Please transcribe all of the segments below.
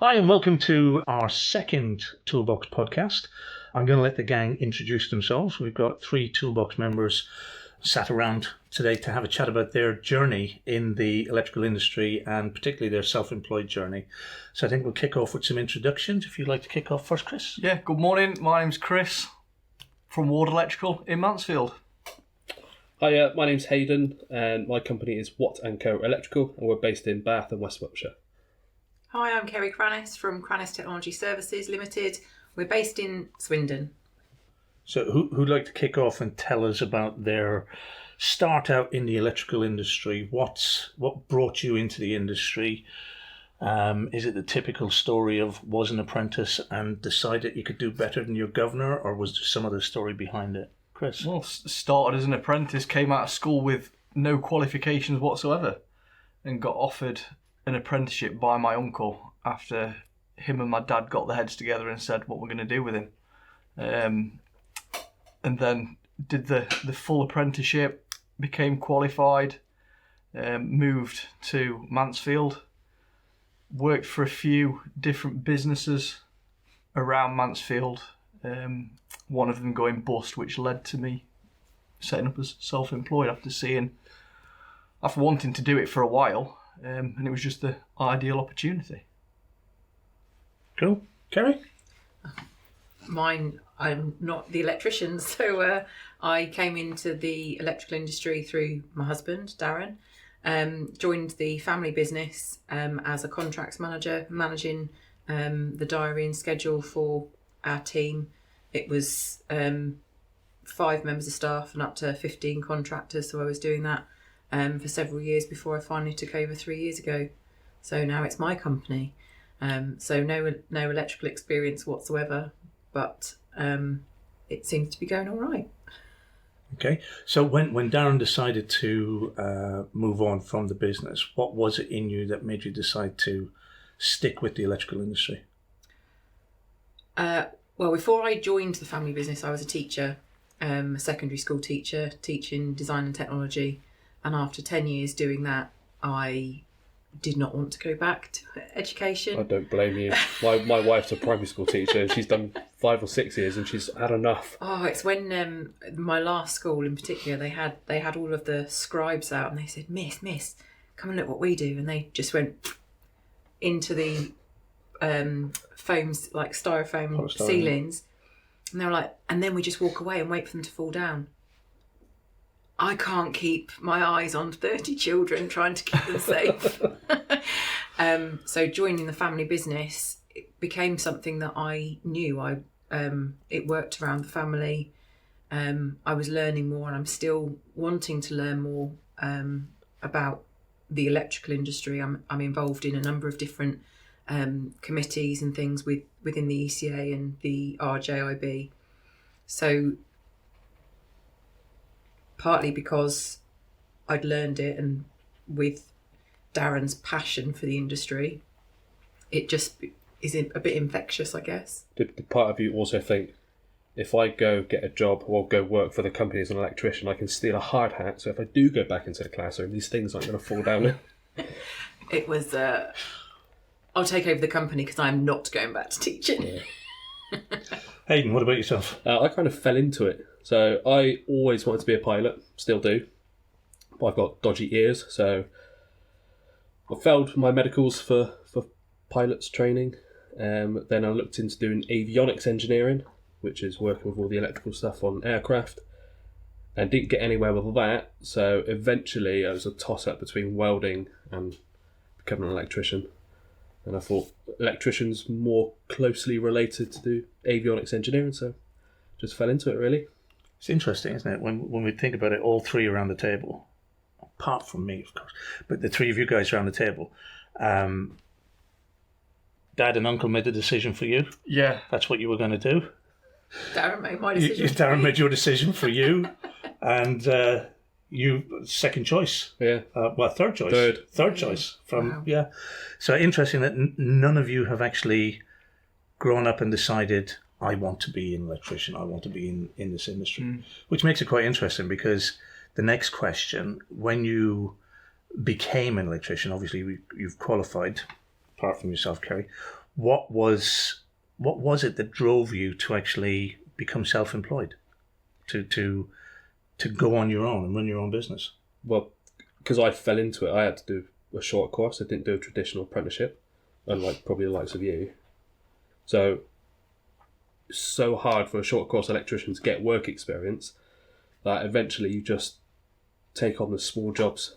Hi and welcome to our second ToolBox podcast. I'm going to let the gang introduce themselves. We've got 3 ToolBox members sat around today to have a chat about their journey in the electrical industry and particularly their self-employed journey. So I think we'll kick off with some introductions. If you'd like to kick off first, Chris. Yeah, good morning. My name's Chris from Ward Electrical in Mansfield. Hi, my name's Haydon and my company is Watt & Co Electrical and we're based in Bath and West Wiltshire. Hi, I'm Ceri from Cranis Technology Services Limited. We're based in Swindon. So who'd like to kick off and tell us about their start out in the electrical industry? What brought you into the industry? Is it the typical story of was an apprentice and decided you could do better than your governor, or was there some other story behind it? Chris? Well, started as an apprentice, came out of school with no qualifications whatsoever and got offered an apprenticeship by my uncle after him and my dad got their heads together and said what we're going to do with him. And then did the full apprenticeship, became qualified, moved to Mansfield, worked for a few different businesses around Mansfield, one of them going bust, which led to me setting up as self-employed after wanting to do it for a while. And it was just the ideal opportunity. Cool. Ceri? Mine, I'm not the electrician, so I came into the electrical industry through my husband, Darren. Joined the family business as a contracts manager, managing the diary and schedule for our team. It was 5 members of staff and up to 15 contractors, so I was doing that for several years before I finally took over 3 years ago. So now it's my company. So no electrical experience whatsoever, but it seems to be going all right. Okay. So when Darren decided to move on from the business, what was it in you that made you decide to stick with the electrical industry? Well, before I joined the family business, I was a teacher, a secondary school teacher, teaching design and technology. And after 10 years doing that, I did not want to go back to education. I don't blame you. My wife's a primary school teacher and she's done 5 or 6 years and she's had enough. Oh, it's when my last school in particular, they had all of the scribes out and they said, Miss, come and look what we do. And they just went into the foams, like styrofoam ceilings. And they were like, and then we just walk away and wait for them to fall down. I can't keep my eyes on 30 children trying to keep them safe. So joining the family business, it became something that I knew. It worked around the family. I was learning more and I'm still wanting to learn more about the electrical industry. I'm involved in a number of different committees and things within the ECA and the RJIB. So partly because I'd learned it and with Darren's passion for the industry, it just is a bit infectious, I guess. Did part of you also think, if I go get a job or go work for the company as an electrician, I can steal a hard hat, so if I do go back into the classroom, these things aren't going to fall down? It was, I'll take over the company because I'm not going back to teaching. Yeah. Haydon, what about yourself? I kind of fell into it. So I always wanted to be a pilot, still do, but I've got dodgy ears, so I failed my medicals for pilots training. Then I looked into doing avionics engineering, which is working with all the electrical stuff on aircraft, and didn't get anywhere with that. So eventually it was a toss-up between welding and becoming an electrician. And I thought electrician's more closely related to the avionics engineering, so just fell into it really. It's interesting, isn't it? When we think about it, all 3 around the table, apart from me, of course, but the 3 of you guys around the table, Dad and Uncle made the decision for you. Yeah. That's what you were going to do. Darren made my decision. Darren made your decision for you, and you second choice. Yeah. Third choice. Third choice from Wow. Yeah. So interesting that none of you have actually grown up and decided, I want to be an electrician, I want to be in this industry, which makes it quite interesting because the next question, when you became an electrician, obviously you've qualified, apart from yourself, Ceri, what was it that drove you to actually become self-employed, to go on your own and run your own business? Well, because I fell into it, I had to do a short course. I didn't do a traditional apprenticeship, unlike probably the likes of you. So hard for a short course electrician to get work experience that eventually you just take on the small jobs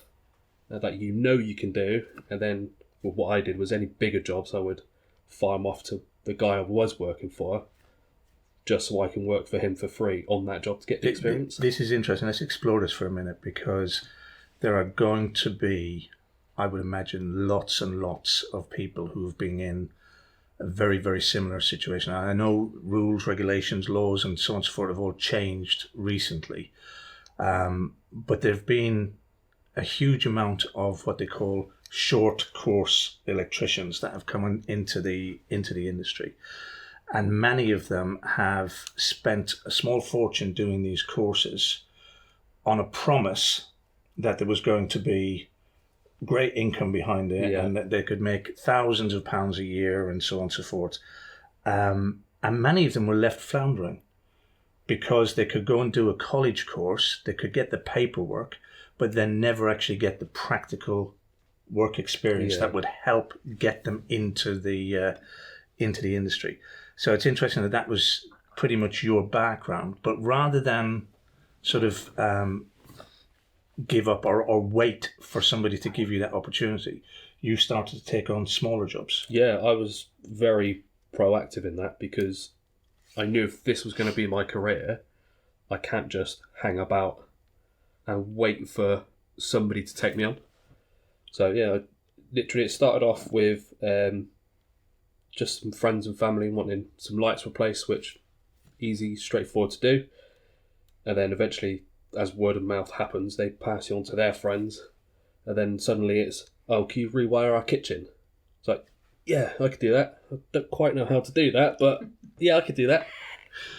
that you can do, and then what I did was any bigger jobs I would farm off to the guy I was working for, just so I can work for him for free on that job to get the experience. This is interesting. Let's explore this for a minute, because there are going to be, I would imagine, lots and lots of people who have been in a very, very similar situation. I know rules, regulations, laws, and so on and so forth have all changed recently, but there have been a huge amount of what they call short course electricians that have come into the industry, and many of them have spent a small fortune doing these courses on a promise that there was going to be great income behind it, and that they could make thousands of pounds a year and so on and so forth. And many of them were left floundering because they could go and do a college course, they could get the paperwork, but then never actually get the practical work experience that would help get them into the industry. So it's interesting that was pretty much your background, but rather than sort of give up or wait for somebody to give you that opportunity, you started to take on smaller jobs. Yeah, I was very proactive in that, because I knew if this was going to be my career, I can't just hang about and wait for somebody to take me on. So yeah, literally it started off with just some friends and family wanting some lights replaced, which easy, straightforward to do. And then eventually, as word of mouth happens, they pass you on to their friends. And then suddenly it's, oh, can you rewire our kitchen? It's like, yeah, I could do that. I don't quite know how to do that, but yeah, I could do that.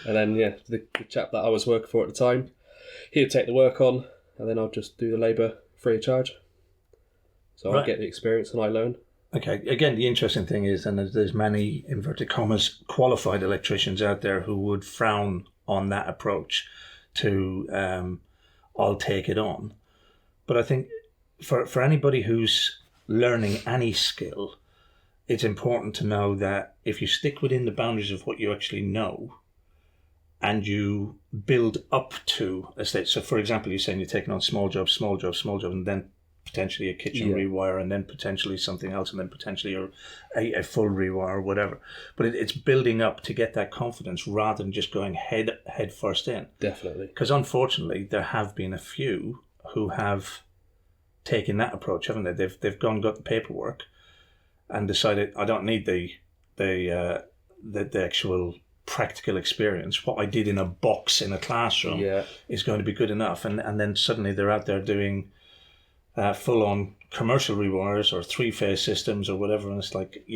And then, yeah, the chap that I was working for at the time, he'd take the work on, and then I'd just do the labour free of charge. So I get the experience and I learn. Okay, again, the interesting thing is, and there's many, inverted commas, qualified electricians out there who would frown on that approach to, I'll take it on. But I think for anybody who's learning any skill, it's important to know that if you stick within the boundaries of what you actually know and you build up to a state. So, for example, you're saying you're taking on small jobs, and then potentially a kitchen rewire, and then potentially something else, and then potentially a full rewire or whatever. But it's building up to get that confidence rather than just going head first in. Definitely. Because unfortunately, there have been a few who have taken that approach, haven't they? They've gone and got the paperwork and decided, I don't need the actual practical experience. What I did in a box in a classroom is going to be good enough. And then suddenly they're out there doing full-on commercial rewires or three-phase systems or whatever, and it's like,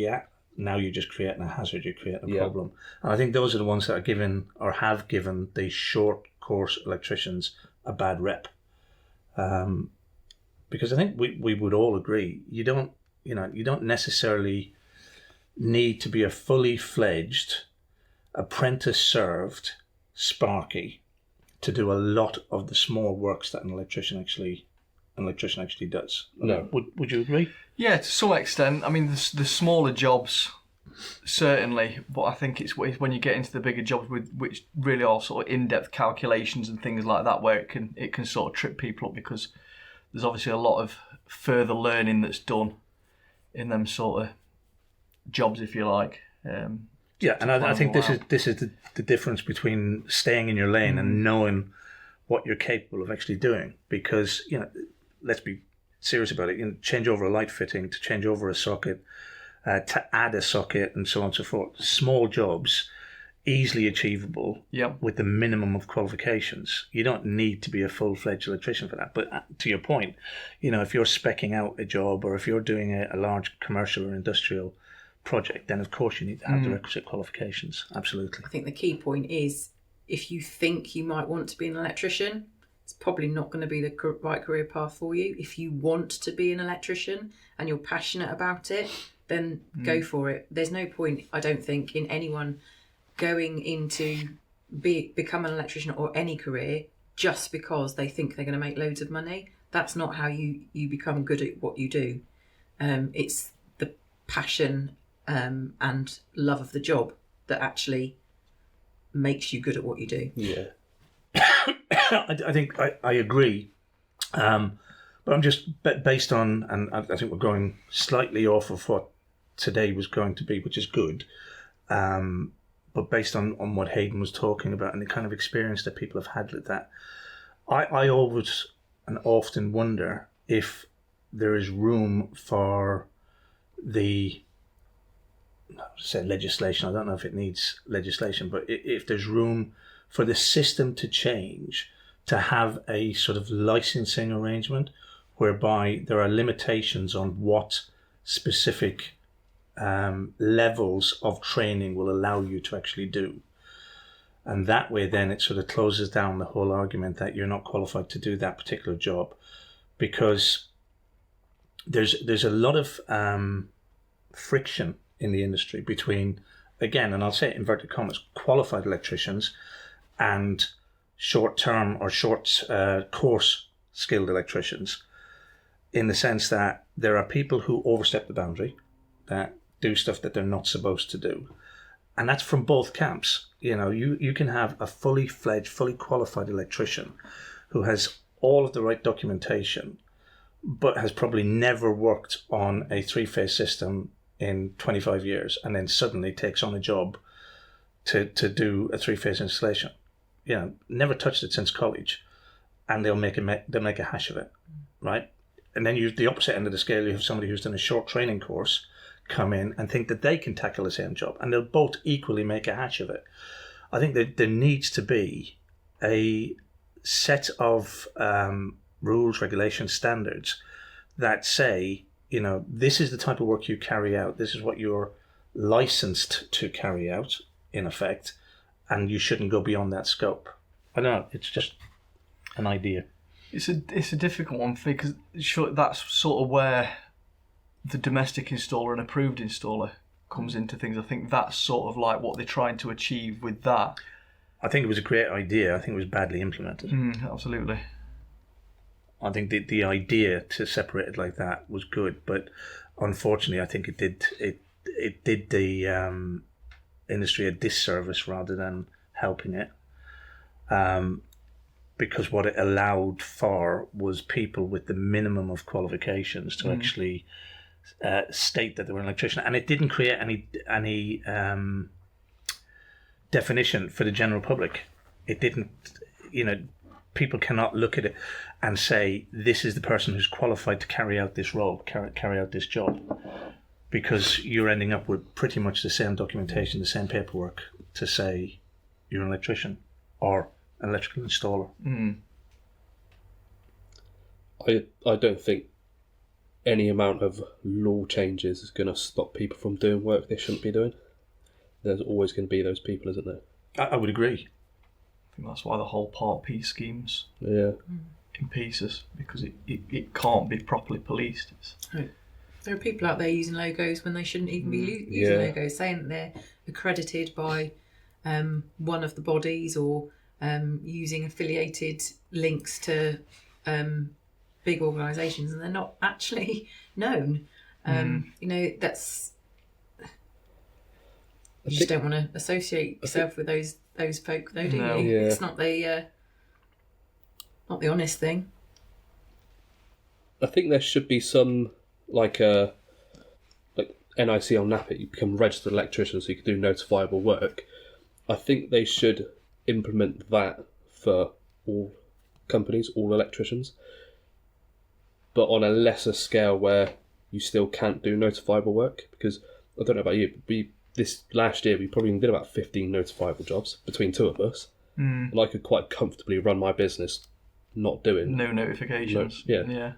now you're just creating a hazard, you're creating a problem. And I think those are the ones that are given or have given the short course electricians a bad rep. Because I think we would all agree, you don't necessarily need to be a fully fledged apprentice served sparky to do a lot of the small works that an electrician actually does. No. Would you agree? Yeah, to some extent. I mean, the smaller jobs, certainly, but I think it's when you get into the bigger jobs, which really are sort of in-depth calculations and things like that, where it can sort of trip people up, because there's obviously a lot of further learning that's done in them sort of jobs, if you like. And I think this is the difference between staying in your lane and knowing what you're capable of actually doing. Because, let's be serious about it. Change over a light fitting, to change over a socket, to add a socket, and so on and so forth. Small jobs, easily achievable with the minimum of qualifications. You don't need to be a full-fledged electrician for that. But to your point, if you're speccing out a job, or if you're doing a large commercial or industrial project, then of course you need to have the requisite qualifications. Absolutely. I think the key point is, if you think you might want to be an electrician, it's probably not going to be the right career path for you. If you want to be an electrician and you're passionate about it, then go for it. There's no point, I don't think, in anyone going into become an electrician or any career just because they think they're going to make loads of money. That's not how you become good at what you do. It's the passion and love of the job that actually makes you good at what you do. Yeah. I think I agree. But I'm just based on, and I think we're going slightly off of what today was going to be, which is good. But based on what Haydon was talking about and the kind of experience that people have had with that, I always and often wonder if there is room for the, say, legislation. I don't know if it needs legislation, but if there's room for the system to change, to have a sort of licensing arrangement whereby there are limitations on what specific levels of training will allow you to actually do. And that way then it sort of closes down the whole argument that you're not qualified to do that particular job, because there's a lot of friction in the industry between, again, and I'll say it in inverted commas, qualified electricians and short-term or short course skilled electricians, in the sense that there are people who overstep the boundary, that do stuff that they're not supposed to do. And that's from both camps. You know, you can have a fully fledged, fully qualified electrician who has all of the right documentation, but has probably never worked on a three-phase system in 25 years, and then suddenly takes on a job to do a three-phase installation. You know, never touched it since college, and they'll make a hash of it, right? And then the opposite end of the scale, you have somebody who's done a short training course come in and think that they can tackle the same job, and they'll both equally make a hash of it. I think that there needs to be a set of rules, regulations, standards that say, you know, this is the type of work you carry out, this is what you're licensed to carry out, in effect, and you shouldn't go beyond that scope. I don't know, it's just an idea. It's a difficult one, because that's sort of where the domestic installer and approved installer comes into things. I think that's sort of like what they're trying to achieve with that. I think it was a great idea. I think it was badly implemented. Absolutely. I think the idea to separate it like that was good, but unfortunately, I think it did the industry a disservice rather than helping it. Because what it allowed for was people with the minimum of qualifications to actually state that they were an electrician, and it didn't create any definition for the general public. It didn't, you know, people cannot look at it and say, this is the person who's qualified to carry out this role, carry out this job, because you're ending up with pretty much the same documentation, the same paperwork to say you're an electrician or an electrical installer. I don't think any amount of law changes is going to stop people from doing work they shouldn't be doing. There's always going to be those people, isn't there? I would agree. I think that's why the whole Part P scheme's in pieces, because it can't be properly policed. There are people out there using logos when they shouldn't even be using logos, saying that they're accredited by one of the bodies, or using affiliated links to big organisations, and they're not actually known. You know, that's... You just don't want to associate yourself with those folk, though, do you? Yeah. It's not the honest thing. I think there should be some like NIC on NAPIT. You become a registered electrician, so you can do notifiable work. I think they should implement that for all companies, all electricians, but on a lesser scale where you still can't do notifiable work. Because I don't know about you, but this last year we probably did about 15 notifiable jobs between two of us, and I could quite comfortably run my business not doing no notifications. Yeah.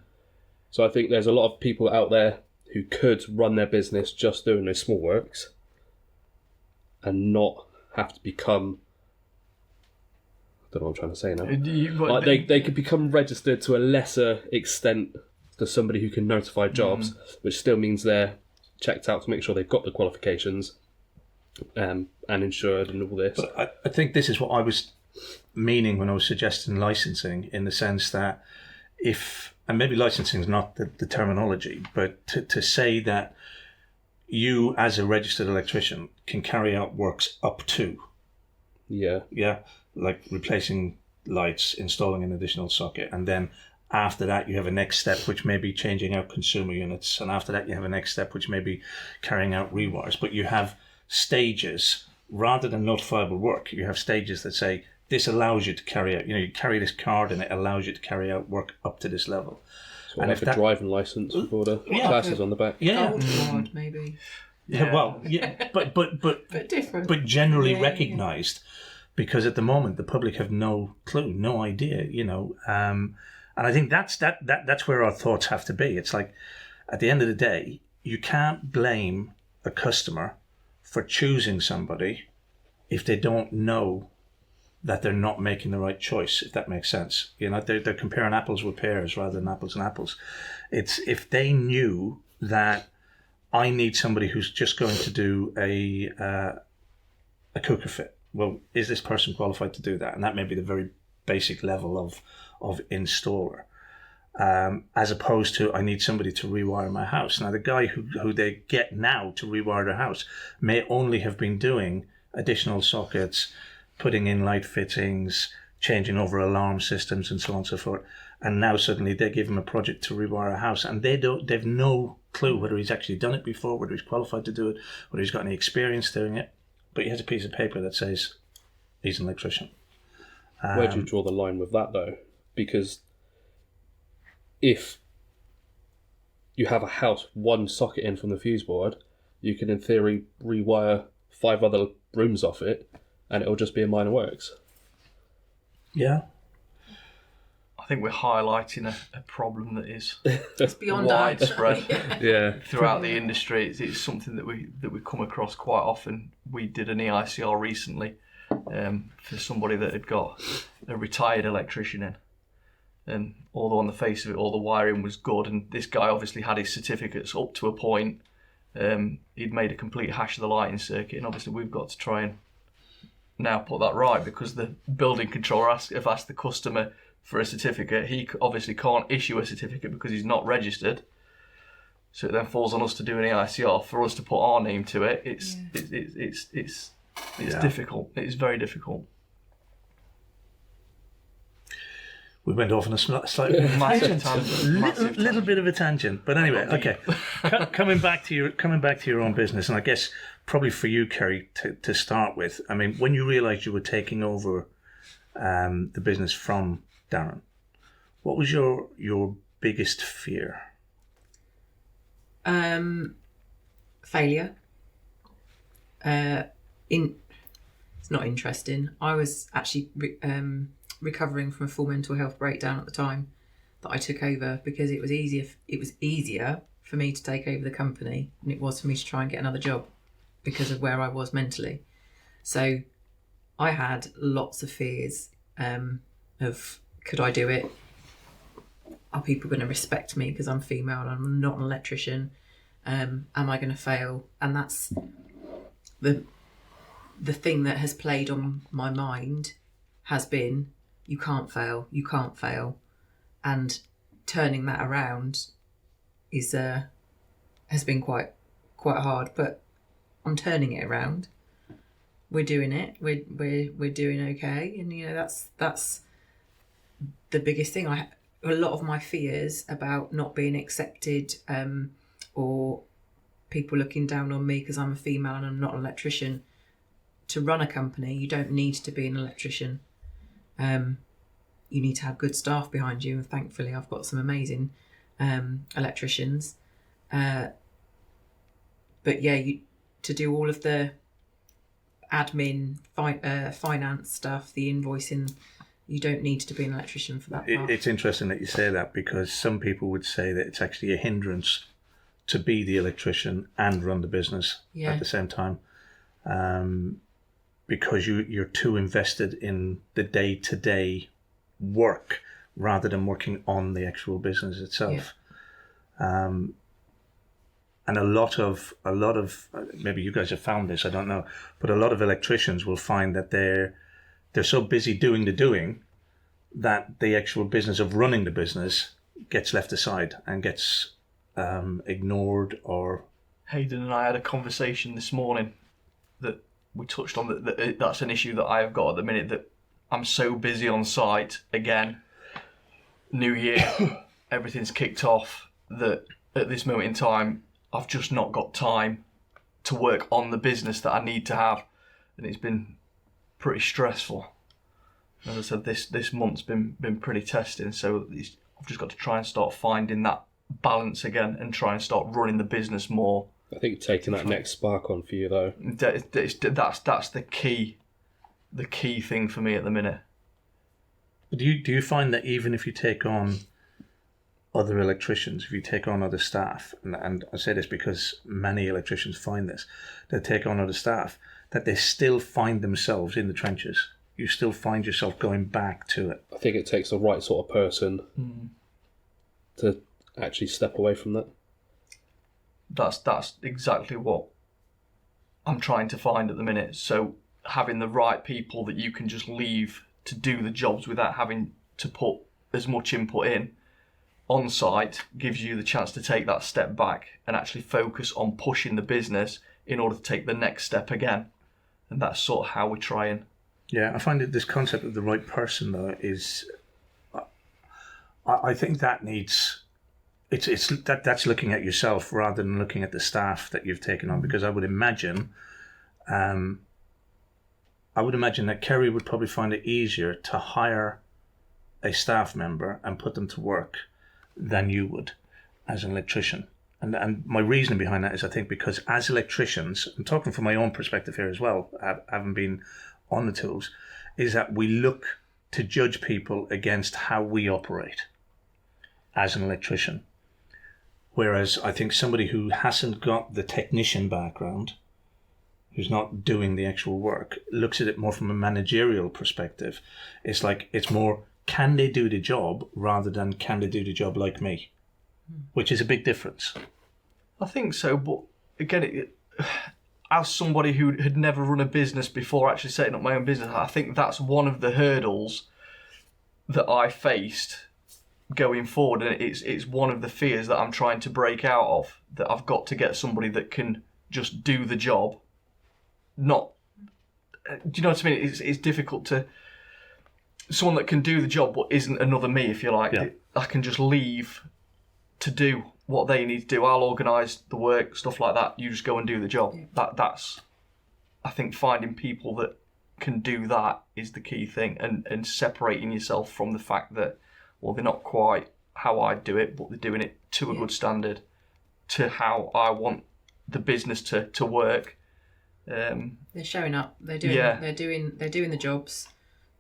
So I think there's a lot of people out there who could run their business just doing those small works and not have to become... I don't know what I'm trying to say now. Like they could become registered to a lesser extent to somebody who can notify jobs, which still means they're checked out to make sure they've got the qualifications and insured and all this. But I think this is what I was meaning when I was suggesting licensing, in the sense that and maybe licensing is not the terminology, but to say that you as a registered electrician can carry out works up to, like replacing lights, installing an additional socket, and then after that you have a next step which may be changing out consumer units, and after that you have a next step which may be carrying out rewires. But you have stages rather than notifiable work. You have stages that say this allows you to carry out, you carry this card and it allows you to carry out work up to this level. So and like a driving license for the classes on the back. Gold card, maybe. But different. But generally recognised, because at the moment the public have no clue, no idea, and I think that's where our thoughts have to be. It's like, at the end of the day, you can't blame a customer for choosing somebody if they don't know that they're not making the right choice, if that makes sense. They're comparing apples with pears rather than apples and apples. It's if they knew that I need somebody who's just going to do a cooker fit. Well, is this person qualified to do that? And that may be the very basic level of installer. As opposed to, I need somebody to rewire my house. Now, the guy who they get now to rewire their house may only have been doing additional sockets, putting in light fittings, changing over alarm systems, and so on and so forth. And now suddenly they give him a project to rewire a house, and they've no clue whether he's actually done it before, whether he's qualified to do it, whether he's got any experience doing it. But he has a piece of paper that says he's an electrician. Where do you draw the line with that, though? Because if you have a house, one socket in from the fuse board, you can in theory rewire 5 other rooms off it, and it'll just be a minor works. Yeah. I think we're highlighting a problem that is beyond widespread yeah. throughout the industry. It's something that we come across quite often. We did an EICR recently for somebody that had got a retired electrician in. And although on the face of it, all the wiring was good, and this guy obviously had his certificates up to a point, he'd made a complete hash of the lighting circuit, and obviously we've got to try and now put that right, because the building controller have asked the customer for a certificate. He obviously can't issue a certificate because he's not registered, so it then falls on us to do an EICR. For us to put our name to it, it's difficult. It's very difficult. We went off on a slightly little bit of a tangent, but anyway, okay. coming back to your own business, and I guess probably for you, Ceri, to start with. I mean, when you realised you were taking over the business from Darren, what was your biggest fear? Failure. It's not interesting. I was actually recovering from a full mental health breakdown at the time that I took over, because it was easier for me to take over the company than it was for me to try and get another job because of where I was mentally. So I had lots of fears of, could I do it? Are people going to respect me because I'm female and I'm not an electrician? Am I going to fail? And that's the thing that has played on my mind has been, you can't fail, and turning that around has been quite hard, but I'm turning it around. We're doing it. We're doing okay, and that's the biggest thing. A lot of my fears about not being accepted, or people looking down on me because I'm a female and I'm not an electrician. To run a company, you don't need to be an electrician. You need to have good staff behind you, and thankfully I've got some amazing electricians. But yeah, to do all of the admin, finance stuff, the invoicing, you don't need to be an electrician for that part. It's interesting that you say that, because some people would say that it's actually a hindrance to be the electrician and run the business at the same time. Because you're too invested in the day-to-day work rather than working on the actual business itself. And a lot of maybe you guys have found this, I don't know, but a lot of electricians will find that they're so busy doing the doing that the actual business of running the business gets left aside and gets ignored. Or Haydon and I had a conversation this morning that we touched on that's an issue that I have got at the minute, that I'm so busy on site again, new year, everything's kicked off, that at this moment in time I've just not got time to work on the business that I need to have, and it's been pretty stressful. As I said, this month's been pretty testing, so I've just got to try and start finding that balance again and try and start running the business more. I think taking that next spark on for you though. That's the key thing for me at the minute. do you find that even if you take on other electricians, if you take on other staff, and I say this because many electricians find this, they take on other staff, that they still find themselves in the trenches? You still find yourself going back to it? I think it takes the right sort of person to actually step away from that. That's exactly what I'm trying to find at the minute. So having the right people that you can just leave to do the jobs without having to put as much input in on site gives you the chance to take that step back and actually focus on pushing the business in order to take the next step again. And that's sort of how we try and... Yeah, I find that this concept of the right person, though, is... I think that needs... That's looking at yourself rather than looking at the staff that you've taken on, because I would imagine that Ceri would probably find it easier to hire a staff member and put them to work than you would as an electrician. And my reasoning behind that is, I think, because as electricians, I'm talking from my own perspective here as well, having been on the tools, is that we look to judge people against how we operate as an electrician. Whereas I think somebody who hasn't got the technician background, who's not doing the actual work, looks at it more from a managerial perspective. It's like, it's more, can they do the job rather than can they do the job like me? Which is a big difference. I think so, but again, as somebody who had never run a business before actually setting up my own business, I think that's one of the hurdles that I faced going forward, and it's one of the fears that I'm trying to break out of, that I've got to get somebody that can just do the job. Not, do you know what I mean? It's difficult to, someone that can do the job but isn't another me, if you like. Yeah. I can just leave to do what they need to do. I'll organise the work, stuff like that. You just go and do the job. Yeah. That's, I think, finding people that can do that is the key thing, and separating yourself from the fact that, well, they're not quite how I do it, but they're doing it to a good standard, to how I want the business to work. They're showing up. They're doing the jobs.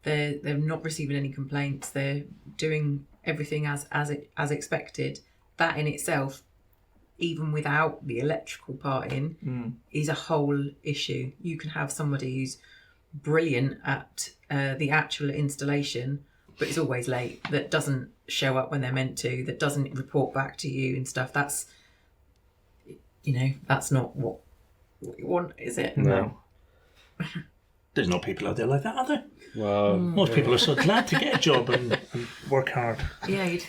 They're not receiving any complaints. They're doing everything as expected. That in itself, even without the electrical part in, is a whole issue. You can have somebody who's brilliant at the actual installation, but is always late, that doesn't show up when they're meant to, that doesn't report back to you and stuff. That's, that's not what you want, is it? No. There's no people out there like that, are there? Well, most people are so glad to get a job and work hard. Yeah, you'd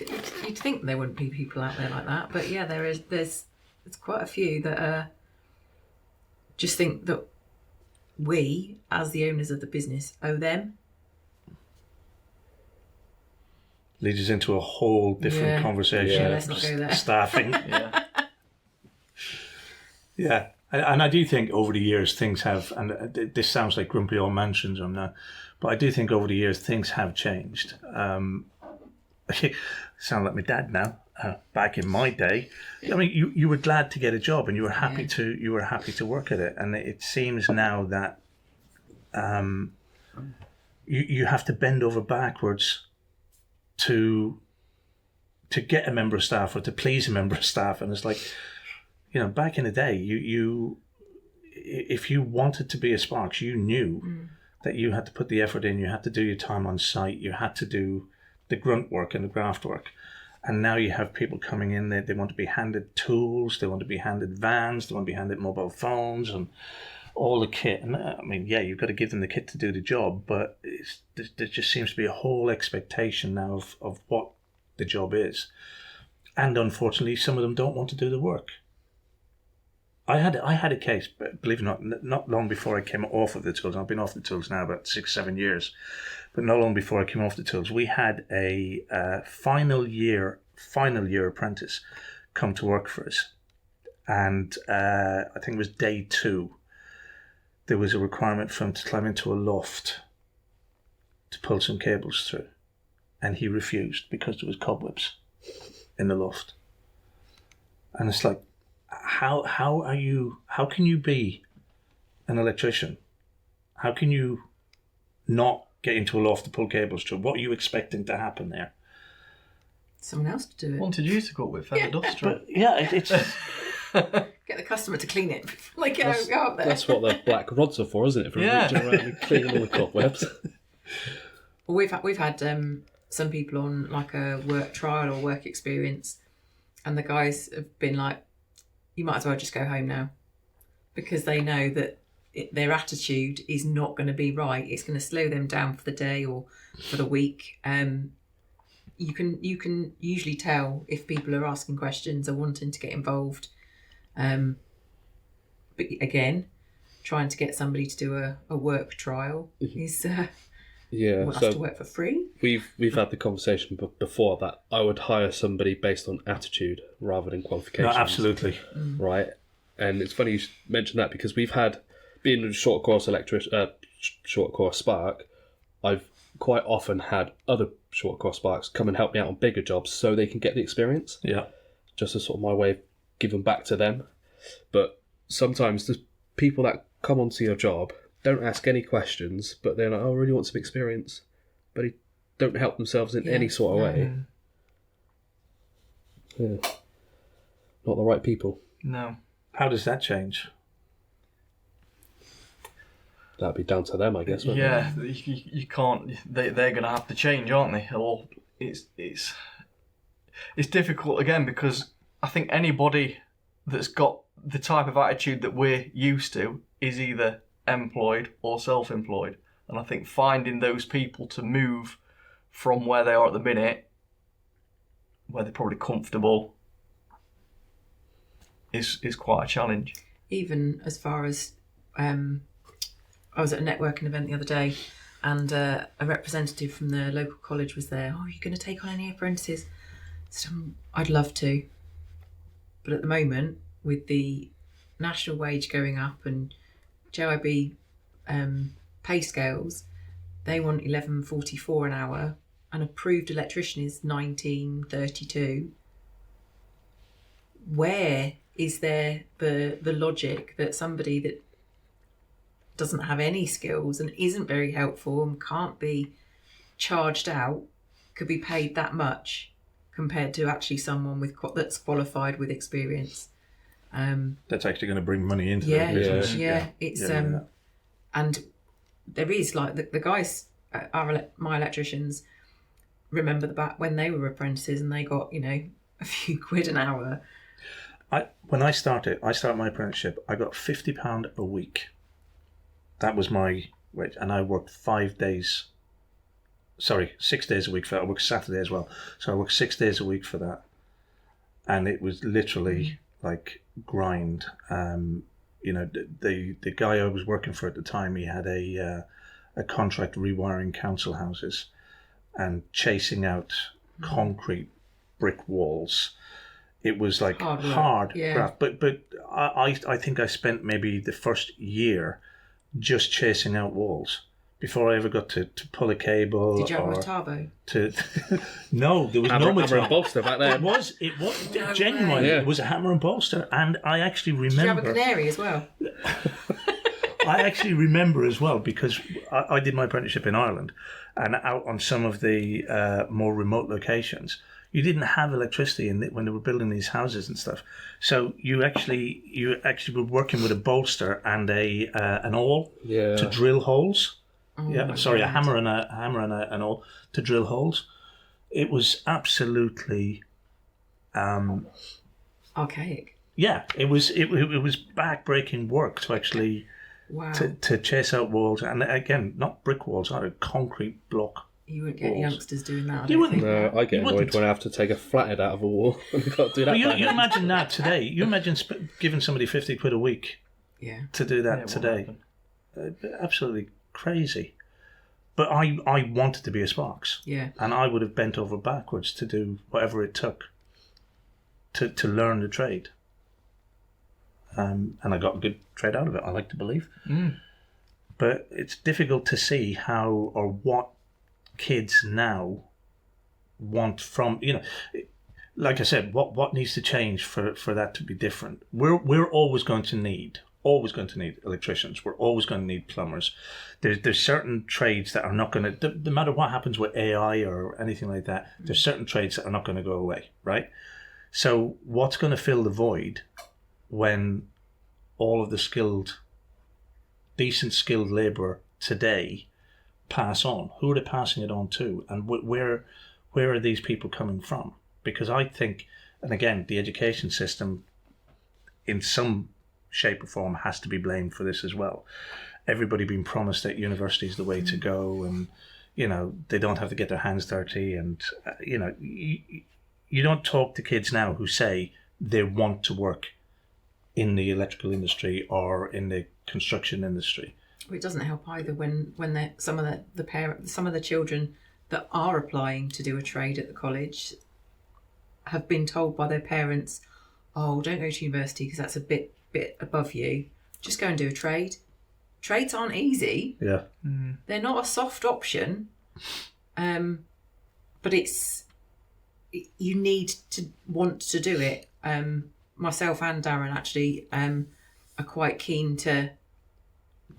think there wouldn't be people out there like that, but yeah, there's quite a few that just think that we, as the owners of the business, owe them. Leads us into a whole different conversation. Yeah, let's not go there. Staffing. Yeah. And I do think over the years things have, and this sounds like grumpy old man syndrome now, but I do think over the years things have changed. Sound like my dad now. Back in my day, I mean, you were glad to get a job and you were happy to work at it. And it seems now that you have to bend over backwards to get a member of staff or to please a member of staff. And it's like, back in the day, you if you wanted to be a Sparks, you knew that you had to put the effort in, you had to do your time on site, you had to do the grunt work and the graft work. And now you have people coming in, they want to be handed tools, they want to be handed vans, they want to be handed mobile phones and all the kit. And I mean, yeah, you've got to give them the kit to do the job, but there just seems to be a whole expectation now of what the job is. And unfortunately, some of them don't want to do the work. I had a case, believe it or not long before I came off of the tools. I've been off the tools now about 6-7 years, but not long before I came off the tools, we had a final year apprentice come to work for us, and I think it was day 2. There was a requirement for him to climb into a loft to pull some cables through, and he refused because there was cobwebs in the loft. And it's like, how can you be an electrician? How can you not get into a loft to pull cables through? What are you expecting to happen there? Someone else to do it. Wanted you to go with feather duster. But yeah, it's Get the customer to clean it. Like, go up there. That's what the black rods are for, isn't it? For reaching around and cleaning all the cobwebs. Well, we've had some people on like a work trial or work experience, and the guys have been like, you might as well just go home now, because they know that their attitude is not going to be right. It's going to slow them down for the day or for the week. You can usually tell if people are asking questions or wanting to get involved. But again, trying to get somebody to do a work trial is want us to work for free. We've had the conversation before that I would hire somebody based on attitude rather than qualifications. no, absolutely. Right, and it's funny you mention that, because we've had, being a short course spark, I've quite often had other short course sparks come and help me out on bigger jobs so they can get the experience. Yeah. Just as sort of my way of giving back to them. But sometimes the people that come onto your job don't ask any questions, but they're like, oh, I really want some experience, but they don't help themselves in any sort of way. Yeah. Not the right people. No. How does that change? That'd be down to them, I guess. Wouldn't Yeah, you can't. They're going to have to change, aren't they? Or it's difficult again, because I think anybody that's got the type of attitude that we're used to is either employed or self-employed, and I think finding those people to move from where they are at the minute, where they're probably comfortable, is quite a challenge. Even as far as I was at a networking event the other day, and a representative from the local college was there. Oh, are you going to take on any apprentices? So I'd love to, but at the moment, with the national wage going up and JIB pay scales, they want $11.44 an hour. An approved electrician is $19.32. Where is there the logic that somebody that doesn't have any skills and isn't very helpful and can't be charged out could be paid that much compared to actually someone that's qualified with experience? That's actually going to bring money into the business. It's and there is like the guys, my electricians, remember back when they were apprentices and they got a few quid an hour. When I started my apprenticeship, I got £50 a week. That was my wage, and I worked 6 days a week for that. I worked Saturday as well, so I worked 6 days a week for that, and it was literally like grind. The guy I was working for at the time, he had a contract rewiring council houses and chasing out concrete brick walls. It was like hard graft. But I think I spent maybe the first year just chasing out walls before I ever got to pull a cable. Did you have a Metabo? No, there was no hammer Metabo. and bolster back there. It was genuinely. Yeah. It was a hammer and bolster, and I actually remember. Did you have a canary as well? I actually remember as well, because I did my apprenticeship in Ireland, and out on some of the more remote locations, you didn't have electricity when they were building these houses and stuff. So you actually were working with a bolster and an awl to drill holes. A hammer and an awl to drill holes. It was absolutely Archaic. Yeah, it was back-breaking work to actually Wow. to chase out walls, and again, not brick walls, either concrete block. You wouldn't get walls. youngsters doing that. You wouldn't. No, I get You annoyed wouldn't. when I have to take a flathead out of a wall. I've got to do that. But you badly. imagine that today. You imagine giving somebody 50 quid a week Yeah. to do that Yeah, it today. won't Absolutely crazy. But I wanted to be a Sparks, Yeah. and I would have bent over backwards to do whatever it took to learn the trade. And I got a good trade out of it, I like to believe. Mm. But it's difficult to see how or what kids now want from, like I said, what needs to change for that to be different. We're always going to need electricians. We're always going to need plumbers. There's certain trades that are not going to, no matter what happens with AI or anything like that, there's certain trades that are not going to go away, right? So what's going to fill the void when all of the decent skilled labour today pass on? Who are they passing it on to, and where are these people coming from? Because I think, and again, the education system in some shape or form has to be blamed for this as well. Everybody being promised that university is the way to go, and they don't have to get their hands dirty, and you don't talk to kids now who say they want to work in the electrical industry or in the construction industry. It doesn't help either when some of the children that are applying to do a trade at the college have been told by their parents, "Oh, don't go to university because that's a bit above you. Just go and do a trade." Trades aren't easy. Yeah. They're not a soft option, but you need to want to do it. Myself and Darren actually are quite keen to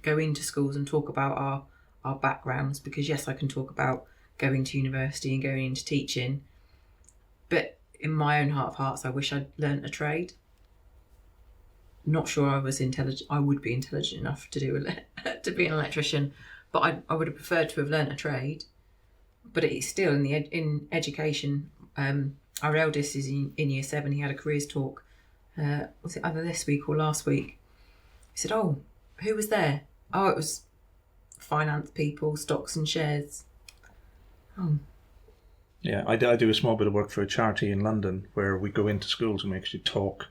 go into schools and talk about our backgrounds, because yes, I can talk about going to university and going into teaching, but in my own heart of hearts, I wish I'd learnt a trade. Not sure I would be intelligent enough to be an electrician, but I would have preferred to have learnt a trade. But it's still in education. Our eldest is in year 7. He had a careers talk. Was it either this week or last week? He said, "Oh, who was there?" "Oh, it was finance people, stocks and shares." Oh. Yeah, I do a small bit of work for a charity in London where we go into schools and we actually talk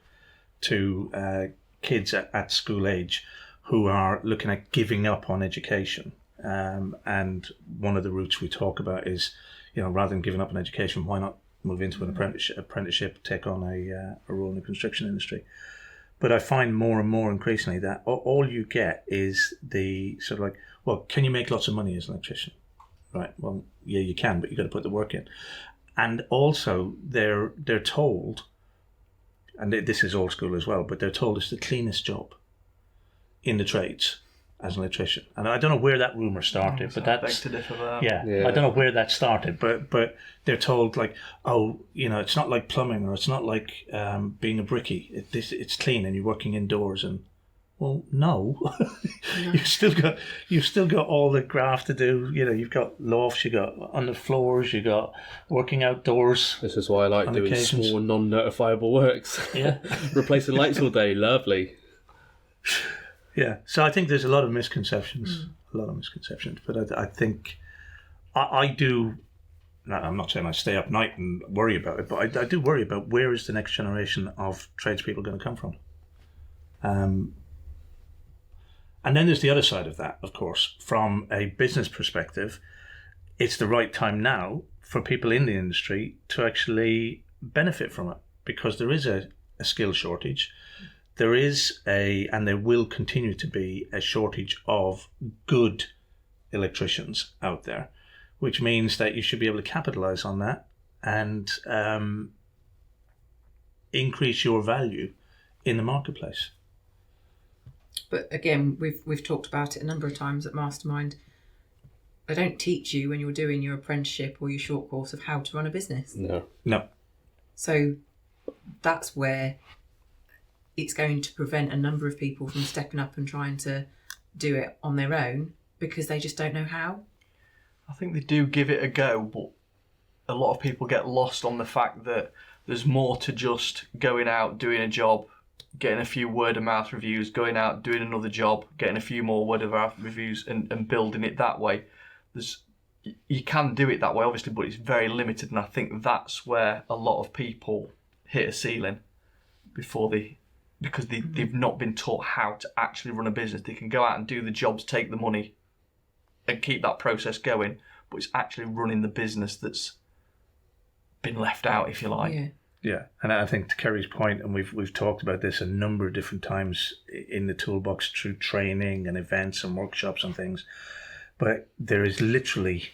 to kids at school age who are looking at giving up on education. And one of the routes we talk about is, rather than giving up on education, why not move into an apprenticeship, take on a role in the construction industry? But I find more and more increasingly that all you get is the sort of like, well, can you make lots of money as an electrician? Right, well, yeah, you can, but you've got to put the work in. And also, they're told, and this is old school as well, but they're told it's the cleanest job in the trades as an electrician. And I don't know where that rumour started, but that's... beg to differ there. Yeah, I don't know where that started, but they're told, like, oh, it's not like plumbing, or it's not like being a brickie. It's clean and you're working indoors. And, well, no. You've still got all the graft to do. You've got lofts, you've got on the floors, you've got working outdoors. This is why I like doing occasions. small non-notifiable works. Yeah. Replacing lights all day, lovely. Yeah, so I think there's a lot of misconceptions, but I think I do. No, I'm not saying I stay up night and worry about it, but I do worry about where is the next generation of tradespeople going to come from. And then there's the other side of that, of course. From a business perspective, it's the right time now for people in the industry to actually benefit from it, because there is a skill shortage. There is and there will continue to be a shortage of good electricians out there, which means that you should be able to capitalize on that and increase your value in the marketplace. But again, we've talked about it a number of times at Mastermind. They don't teach you when you're doing your apprenticeship or your short course of how to run a business. No. So that's where it's going to prevent a number of people from stepping up and trying to do it on their own, because they just don't know how. I think they do give it a go, but a lot of people get lost on the fact that there's more to just going out, doing a job, getting a few word of mouth reviews, going out, doing another job, getting a few more word of mouth reviews, and building it that way. You can do it that way, obviously, but it's very limited, and I think that's where a lot of people hit a ceiling because they've not been taught how to actually run a business. They can go out and do the jobs, take the money, and keep that process going, but it's actually running the business that's been left out, if you like. Yeah, and I think to Ceri's point, and we've talked about this a number of different times in the toolbox through training and events and workshops and things, but there is literally,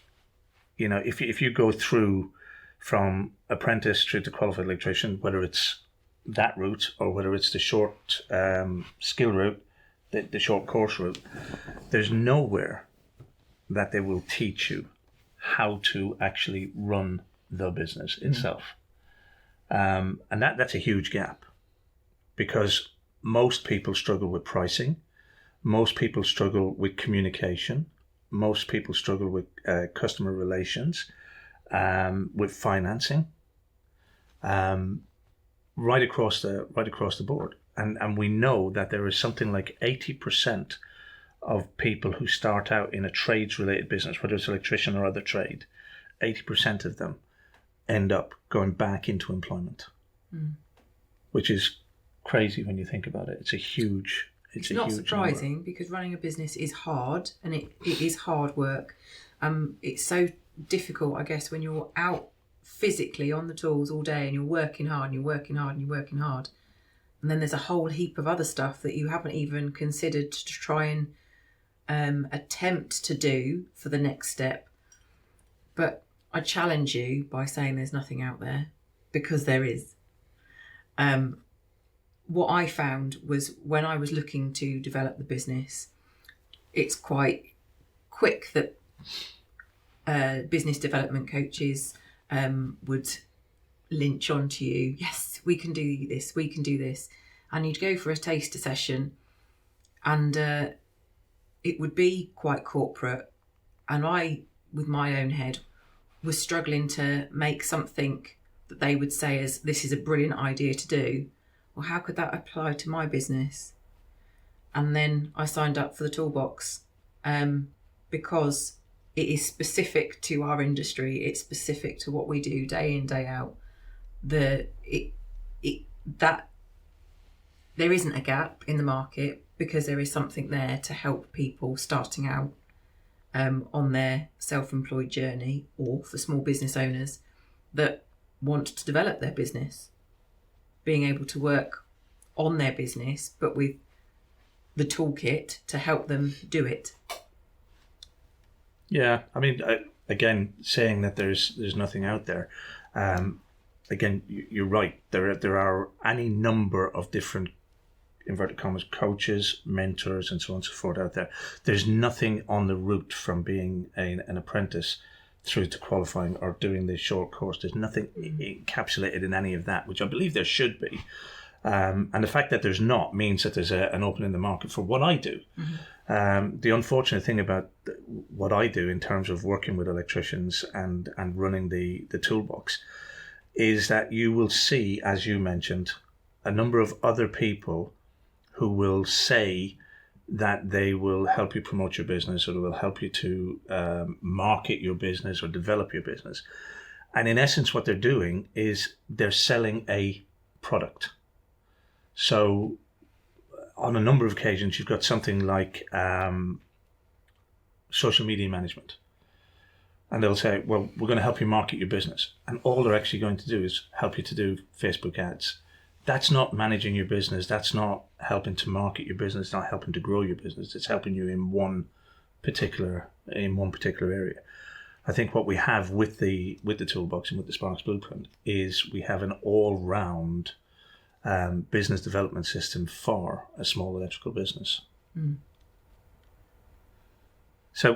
if you go through from apprentice through to qualified electrician, whether it's that route or whether it's the short skill route, the short course route, there's nowhere that they will teach you how to actually run the business itself. And that's a huge gap, because most people struggle with pricing, most people struggle with communication, most people struggle with customer relations, with financing, right across the board. And we know that there is something like 80% of people who start out in a trades-related business, whether it's electrician or other trade, 80% of them end up going back into employment, which is crazy when you think about it. It's not surprising number. Because running a business is hard, and it is hard work. It's so difficult, I guess, when you're out physically on the tools all day and you're working hard and you're working hard and you're working hard, and then there's a whole heap of other stuff that you haven't even considered to try and attempt to do for the next step. But I challenge you by saying there's nothing out there, because there is. What I found was, when I was looking to develop the business, it's quite quick that business development coaches would lynch onto you. Yes, we can do this, we can do this. And you'd go for a taster session, and it would be quite corporate. And I, with my own head, was struggling to make something that they would say as, this is a brilliant idea to do. Well, how could that apply to my business? And then I signed up for the toolbox, because it is specific to our industry. It's specific to what we do day in, day out. There isn't a gap in the market, because there is something there to help people starting out on their self-employed journey, or for small business owners that want to develop their business, being able to work on their business, but with the toolkit to help them do it. Yeah, I mean, again, saying that there's nothing out there. Again, you're right. There are any number of different, inverted commas, coaches, mentors, and so on and so forth out there. There's nothing on the route from being an apprentice through to qualifying or doing the short course. There's nothing encapsulated in any of that, which I believe there should be. And the fact that there's not means that there's an opening in the market for what I do. The unfortunate thing about what I do in terms of working with electricians and running the toolbox is that you will see, as you mentioned, a number of other people who will say that they will help you promote your business, or they will help you to market your business or develop your business. And in essence, what they're doing is they're selling a product. So on a number of occasions, you've got something like social media management. And they'll say, well, we're going to help you market your business. And all they're actually going to do is help you to do Facebook ads. That's not managing your business. That's not helping to market your business, not helping to grow your business. It's helping you in one particular area. I think what we have with the toolbox and with the Sparks Blueprint is we have an all-round business development system for a small electrical business. So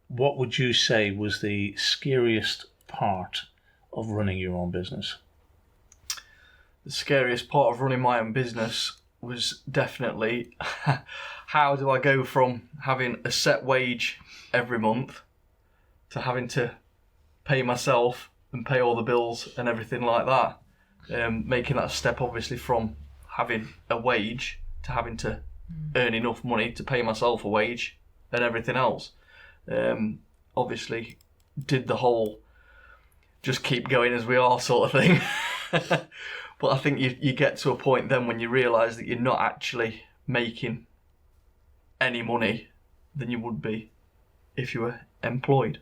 what would you say was the scariest part of running your own business? The scariest part of running my own business was definitely how do I go from having a set wage every month to having to pay myself and pay all the bills and everything like that. making that step obviously from having a wage to having to earn enough money to pay myself a wage and everything else. Obviously did the whole just keep going as we are sort of thing. But I think you get to a point then when you realise that you're not actually making any money than you would be if you were employed.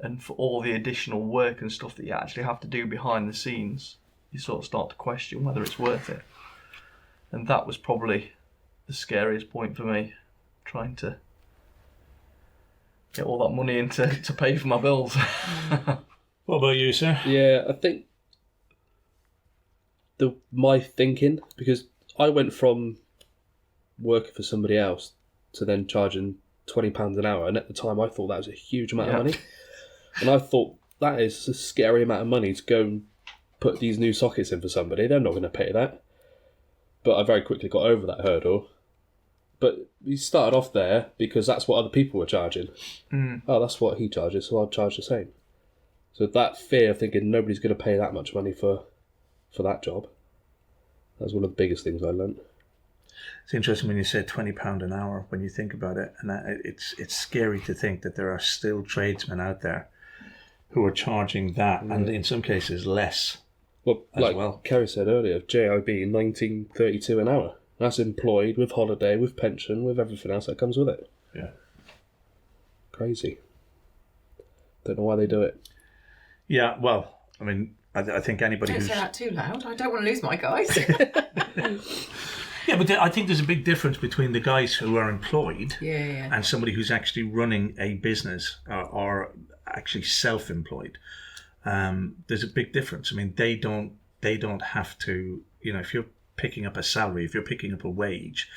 And for all the additional work and stuff that you actually have to do behind the scenes, you sort of start to question whether it's worth it. And that was probably the scariest point for me, trying to get all that money in to pay for my bills. What about you, sir? Yeah, I think my thinking, because I went from working for somebody else to then charging £20 an hour, and at the time I thought that was a huge amount of money. And I thought, that is a scary amount of money to go and put these new sockets in for somebody. They're not going to pay that. But I very quickly got over that hurdle. But we started off there because that's what other people were charging. Oh, that's what he charges, so I'll charge the same. So that fear of thinking nobody's going to pay that much money for that job, that was one of the biggest things I learnt. It's interesting when you said £20 an hour, when you think about it, and it's scary to think that there are still tradesmen out there who are charging that, and in some cases less. Well, like Ceri said earlier, JIB £19.32 an hour. That's employed with holiday, with pension, with everything else that comes with it. Yeah. Crazy. Don't know why they do it. Yeah, well, I mean, I think anybody Don't who's... say that too loud. I don't want to lose my guys. Yeah, but I think there's a big difference between the guys who are employed and somebody who's actually running a business or actually self-employed. There's a big difference. I mean, they don't have to, if you're picking up a salary, if you're picking up a wage,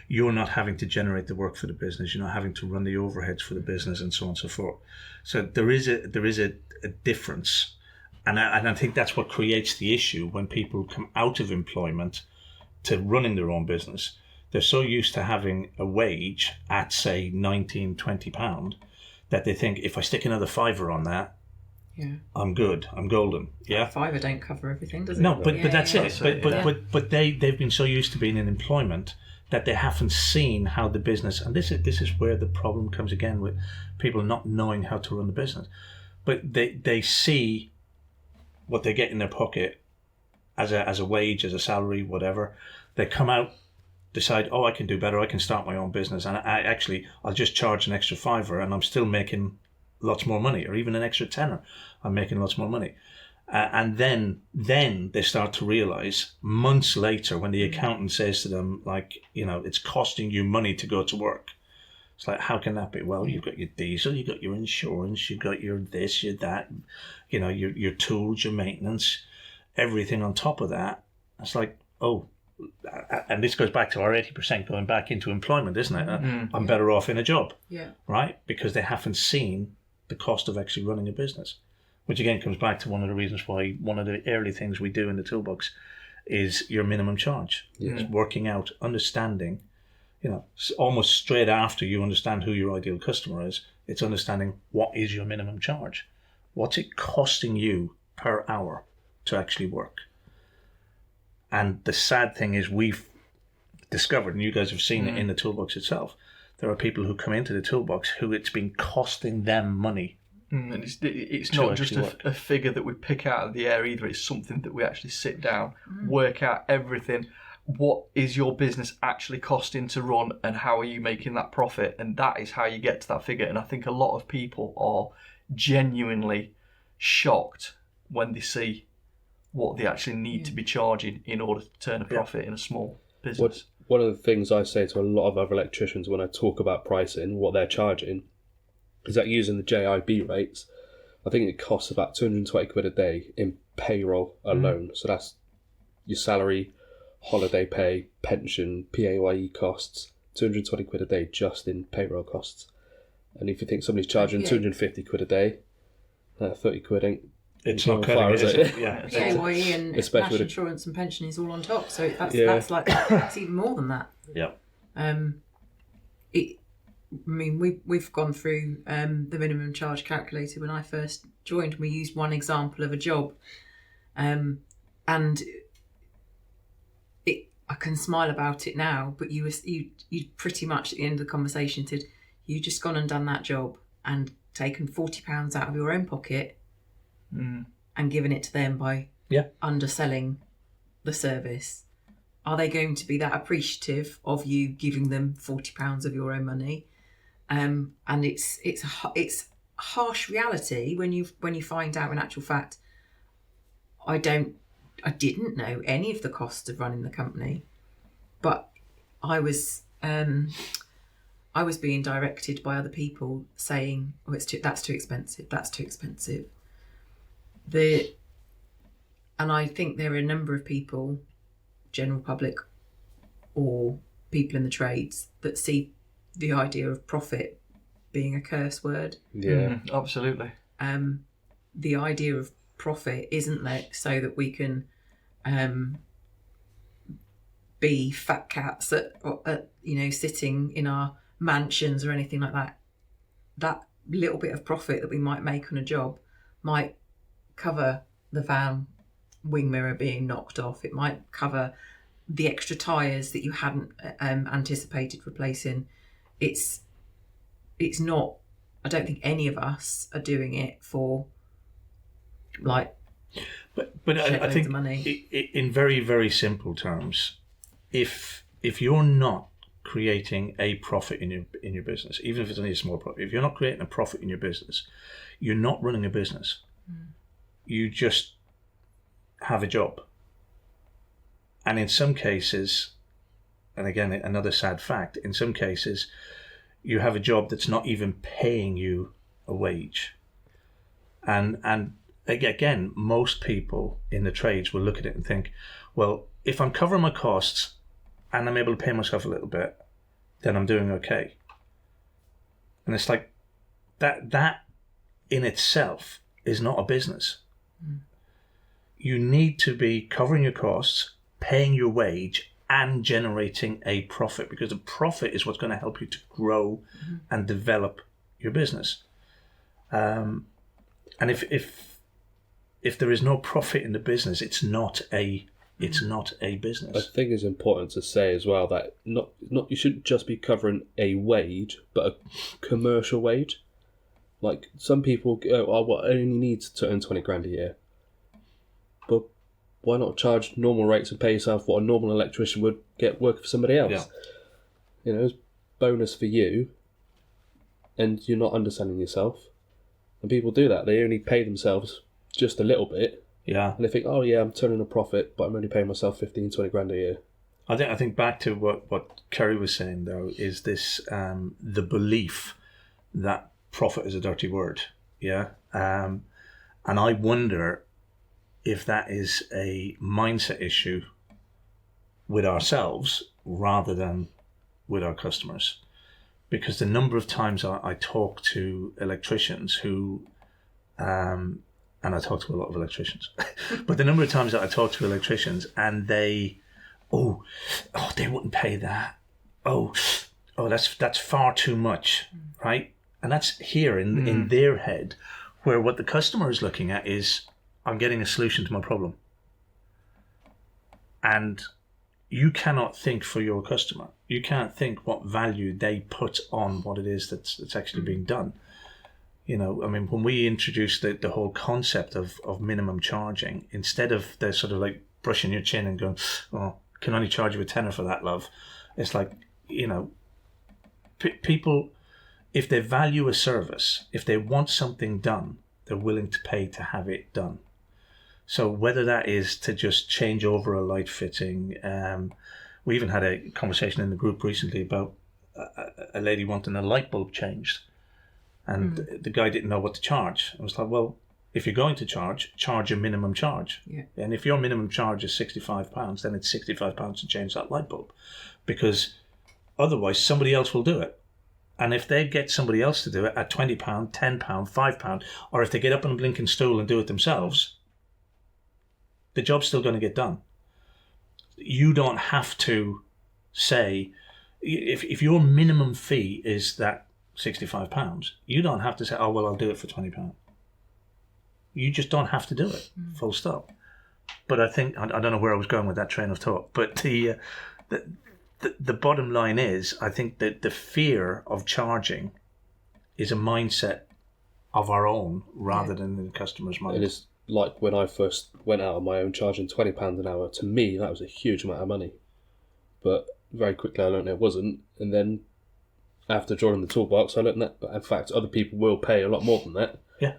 you're not having to generate the work for the business. You're not having to run the overheads for the business and so on and so forth. So there is a difference. And I think that's what creates the issue when people come out of employment to running their own business. They're so used to having a wage at, say, £19, £20 that they think if I stick another fiver on that, I'm good, I'm golden. Yeah, fiver don't cover everything, does it? No, but that's it. But they've been so used to being in employment that they haven't seen how the business, and this is where the problem comes again with people not knowing how to run the business. But they see what they get in their pocket as a wage, as a salary, whatever. They come out, decide, I can do better, I can start my own business, and I'll just charge an extra fiver and I'm still making lots more money, or even an extra tenner, I'm making lots more money. And then they start to realise months later when the accountant says to them, it's costing you money to go to work. It's like, how can that be? Well, you've got your diesel, you've got your insurance, you've got your this, your that, your tools, your maintenance, everything on top of that. It's like, and this goes back to our 80% going back into employment, isn't it? I'm better off in a job, right? Because they haven't seen the cost of actually running a business, which again comes back to one of the reasons why one of the early things we do in the toolbox is your minimum charge. It's working out, understanding, almost straight after you understand who your ideal customer is, it's understanding what is your minimum charge. What's it costing you per hour to actually work? And the sad thing is we've discovered, and you guys have seen it in the toolbox itself, there are people who come into the toolbox who it's been costing them money. And it's not just a figure that we pick out of the air either. It's something that we actually sit down, work out everything. What is your business actually costing to run, and how are you making that profit? And that is how you get to that figure. And I think a lot of people are genuinely shocked when they see what they actually need to be charging in order to turn a profit in a small business. One of the things I say to a lot of other electricians when I talk about pricing, what they're charging, is that using the JIB rates, I think it costs about 220 quid a day in payroll alone. So that's your salary, holiday pay, pension, PAYE costs, 220 quid a day just in payroll costs. And if you think somebody's charging 250 quid a day, 30 quid ain't... It's not cutting it, is it? Yeah. PAYE and national insurance and pension is all on top, so that's even more than that. Yeah. We've gone through the minimum charge calculator when I first joined. We used one example of a job, and and I can smile about it now, but you pretty much at the end of the conversation said you just gone and done that job and taken £40 out of your own pocket and given it to them by underselling the service. Are they going to be that appreciative of you giving them £40 of your own money? And it's harsh reality when you find out in actual fact, I didn't know any of the costs of running the company, but I was being directed by other people saying, "Oh, that's too expensive. That's too expensive." And I think there are a number of people, general public or people in the trades, that see the idea of profit being a curse word. Yeah, absolutely. The idea of profit isn't there so that we can be fat cats at sitting in our mansions or anything like that. That little bit of profit that we might make on a job might cover the van wing mirror being knocked off. It might cover the extra tyres that you hadn't anticipated replacing. It's not, I don't think any of us are doing it for like, but I think money. In very, very simple terms, if you're not creating a profit in your business, even if it's only a small profit, if you're not creating a profit in your business, you're not running a business. You just have a job. And in some cases, and again, another sad fact, in some cases, you have a job that's not even paying you a wage. And again, most people in the trades will look at it and think, well, if I'm covering my costs and I'm able to pay myself a little bit, then I'm doing okay. And it's like that in itself is not a business. You need to be covering your costs, paying your wage, and generating a profit, because the profit is what's going to help you to grow and develop your business. And if there is no profit in the business, it's not a business. I think it's important to say as well that not you shouldn't just be covering a wage, but a commercial wage. Like some people go, "Oh, well, I only need to earn 20 grand a year," but why not charge normal rates and pay yourself what a normal electrician would get working for somebody else? Yeah. You know, it's bonus for you, and you're not underselling yourself. And people do that; they only pay themselves just a little bit. Yeah. And they think, oh yeah, I'm turning a profit, but I'm only paying myself 15, 20 grand a year. I think back to what Ceri was saying though, is this the belief that profit is a dirty word. Yeah. And I wonder if that is a mindset issue with ourselves rather than with our customers. Because the number of times I talk to electricians who and I talk to a lot of electricians, but the number of times that I talk to electricians and they wouldn't pay that. Oh, that's far too much, right? And that's here in their head, where what the customer is looking at is, I'm getting a solution to my problem. And you cannot think for your customer. You can't think what value they put on what it is that's actually being done. You know, I mean, when we introduced the whole concept of minimum charging, instead of they're sort of like brushing your chin and going, "Oh, can only charge you a tenner for that, love." It's like, you know, people, if they value a service, if they want something done, they're willing to pay to have it done. So whether that is to just change over a light fitting, we even had a conversation in the group recently about a lady wanting a light bulb changed. And the guy didn't know what to charge. I was like, well, if you're going to charge a minimum charge. Yeah. And if your minimum charge is £65, then it's £65 to change that light bulb. Because otherwise somebody else will do it. And if they get somebody else to do it at £20, £10, £5, or if they get up on a blinking stool and do it themselves, the job's still going to get done. You don't have to say, if your minimum fee is that £65, you don't have to say, oh, well, I'll do it for £20. You just don't have to do it, full stop. But I think I don't know where I was going with that train of thought. But the bottom line is, I think that the fear of charging is a mindset of our own rather than in the customer's mind. It is like when I first went out on my own, charging £20 an hour. To me, that was a huge amount of money. But very quickly I learned it wasn't. And then after joining the toolbox, I learned that, in fact, other people will pay a lot more than that. Yeah.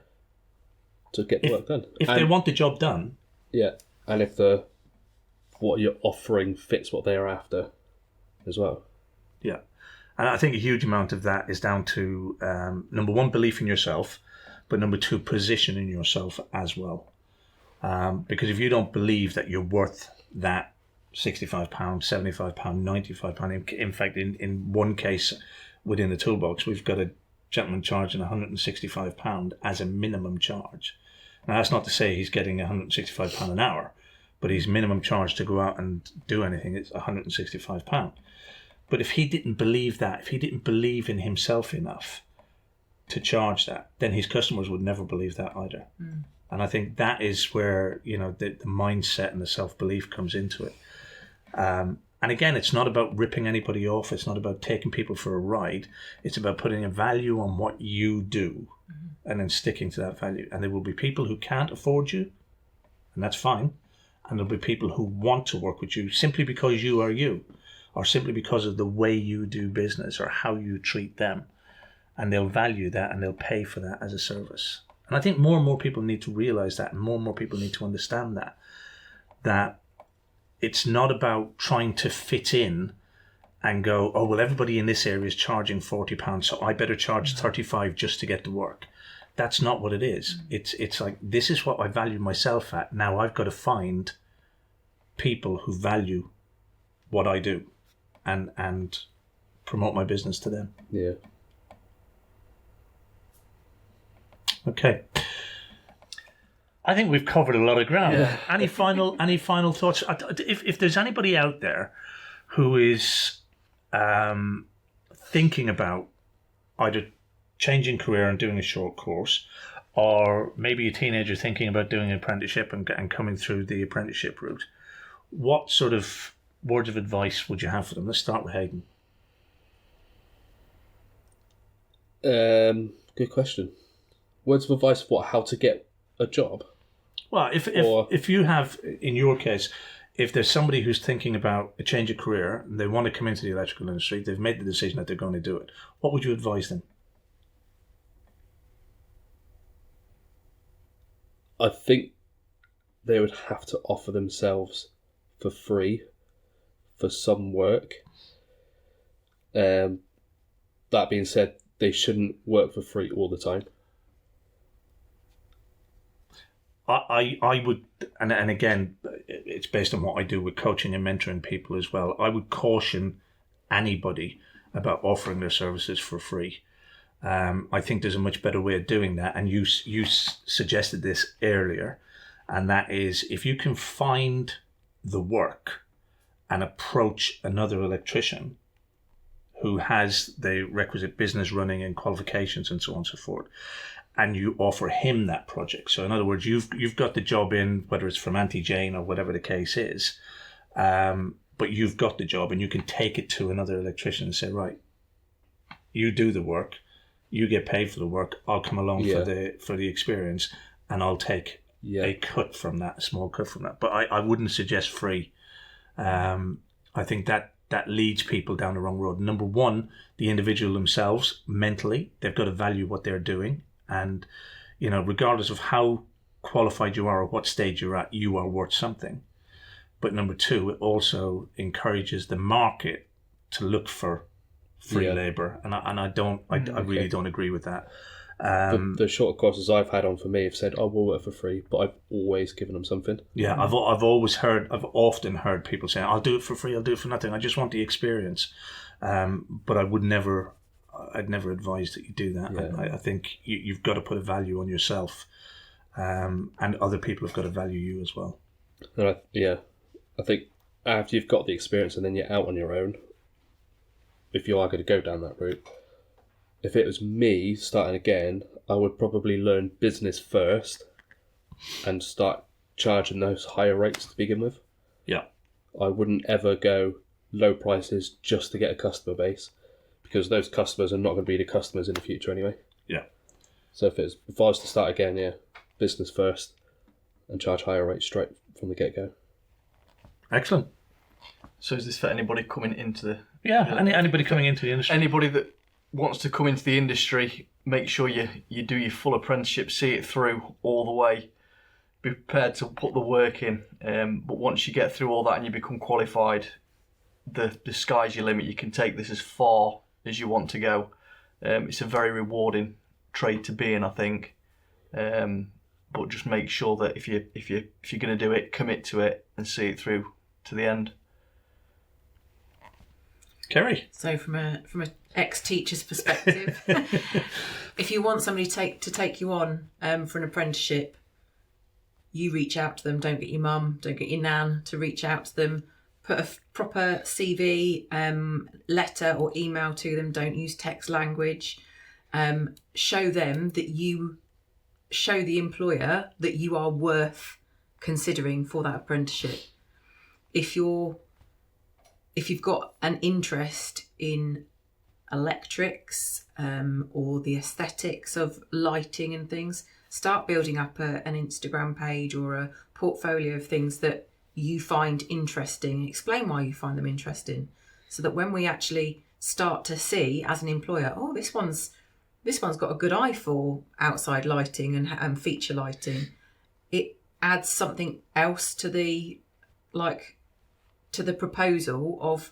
To get the work done. If they want the job done. Yeah. And if what you're offering fits what they're after as well. Yeah. And I think a huge amount of that is down to, number one, belief in yourself, but number two, positioning yourself as well. Because if you don't believe that you're worth that £65, £75, £95, in fact, in one case within the toolbox, we've got a gentleman charging £165 as a minimum charge. Now, that's not to say he's getting £165 an hour, but his minimum charge to go out and do anything is £165. But if he didn't believe that, if he didn't believe in himself enough to charge that, then his customers would never believe that either. And I think that is where, the mindset and the self-belief comes into it. And again, it's not about ripping anybody off. It's not about taking people for a ride. It's about putting a value on what you do and then sticking to that value. And there will be people who can't afford you, and that's fine. And there'll be people who want to work with you simply because you are you, or simply because of the way you do business or how you treat them. And they'll value that and they'll pay for that as a service. And I think more and more people need to realize that, and more people need to understand that it's not about trying to fit in and go, oh, well, everybody in this area is charging £40, so I better charge 35 just to get to work. That's not what it is. It's like, this is what I value myself at. Now I've got to find people who value what I do and promote my business to them. Yeah. Okay. I think we've covered a lot of ground. Yeah. Any final thoughts? If there's anybody out there who is thinking about either changing career and doing a short course, or maybe a teenager thinking about doing an apprenticeship and coming through the apprenticeship route, what sort of words of advice would you have for them? Let's start with Haydon. Good question. Words of advice for what? How to get a job? Well, if you have, in your case, if there's somebody who's thinking about a change of career and they want to come into the electrical industry, they've made the decision that they're going to do it, what would you advise them? I think they would have to offer themselves for free for some work. That being said, they shouldn't work for free all the time. I would, and again, it's based on what I do with coaching and mentoring people as well. I would caution anybody about offering their services for free. I think there's a much better way of doing that, and you suggested this earlier, and that is if you can find the work and approach another electrician who has the requisite business running and qualifications and so on and so forth, and you offer him that project. So in other words, you've got the job in, whether it's from Auntie Jane or whatever the case is, but you've got the job and you can take it to another electrician and say, right, you do the work, you get paid for the work, I'll come along for the experience, and I'll take a cut from that, a small cut from that. But I wouldn't suggest free. I think that leads people down the wrong road. Number one, the individual themselves, mentally, they've got to value what they're doing. And, regardless of how qualified you are or what stage you're at, you are worth something. But number two, it also encourages the market to look for free labour. And I really don't agree with that. The short courses I've had on for me have said, "Oh, we'll work for free," but I've always given them something. Yeah, I've often heard people saying, "I'll do it for free. I'll do it for nothing. I just want the experience." But I'd never advise that you do that. Yeah. I think you've got to put a value on yourself, and other people have got to value you as well. And I think after you've got the experience and then you're out on your own, if you are going to go down that route. If it was me starting again, I would probably learn business first and start charging those higher rates to begin with. Yeah. I wouldn't ever go low prices just to get a customer base, because those customers are not going to be the customers in the future anyway. Yeah. So if I was to start again, yeah, business first and charge higher rates straight from the get-go. Excellent. So is this for anybody coming into the... Yeah, anybody coming into the industry. Anybody that wants to come into the industry, make sure you do your full apprenticeship, see it through all the way. Be prepared to put the work in. But once you get through all that and you become qualified, the sky's your limit. You can take this as far as you want to go. It's a very rewarding trade to be in, I think. But just make sure that if you're going to do it, commit to it and see it through to the end. Ceri? So from a ex-teacher's perspective, if you want somebody to take you on for an apprenticeship, you reach out to them. Don't get your mum, don't get your nan to reach out to them. Put a proper CV, letter or email to them. Don't use text language. Show them that show the employer that you are worth considering for that apprenticeship. If you've got an interest in electrics or the aesthetics of lighting and things, start building up an Instagram page or a portfolio of things that you find interesting. Explain why you find them interesting, so that when we actually start to see as an employer, oh, this one's got a good eye for outside lighting and feature lighting, it adds something else to the proposal of,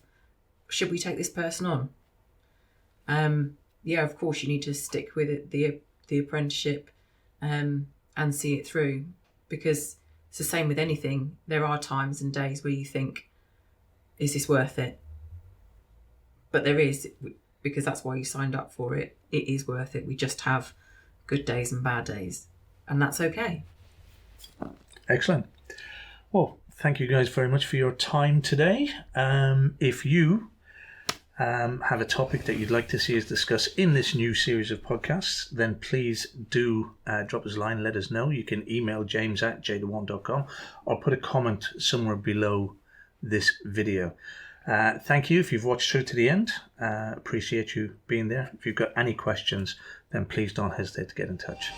should we take this person on? Yeah, of course you need to stick with it, the apprenticeship, and see it through, because it's the same with anything. There are times and days where you think, is this worth it? But there is, because that's why you signed up for it. It is worth it. We just have good days and bad days, and that's okay. Excellent. Well, thank you guys very much for your time today. If you have a topic that you'd like to see us discuss in this new series of podcasts, then please do drop us a line, let us know. You can email james@jtheone.com or put a comment somewhere below this video. Thank you if you've watched through to the end. Appreciate you being there. If you've got any questions, then please don't hesitate to get in touch.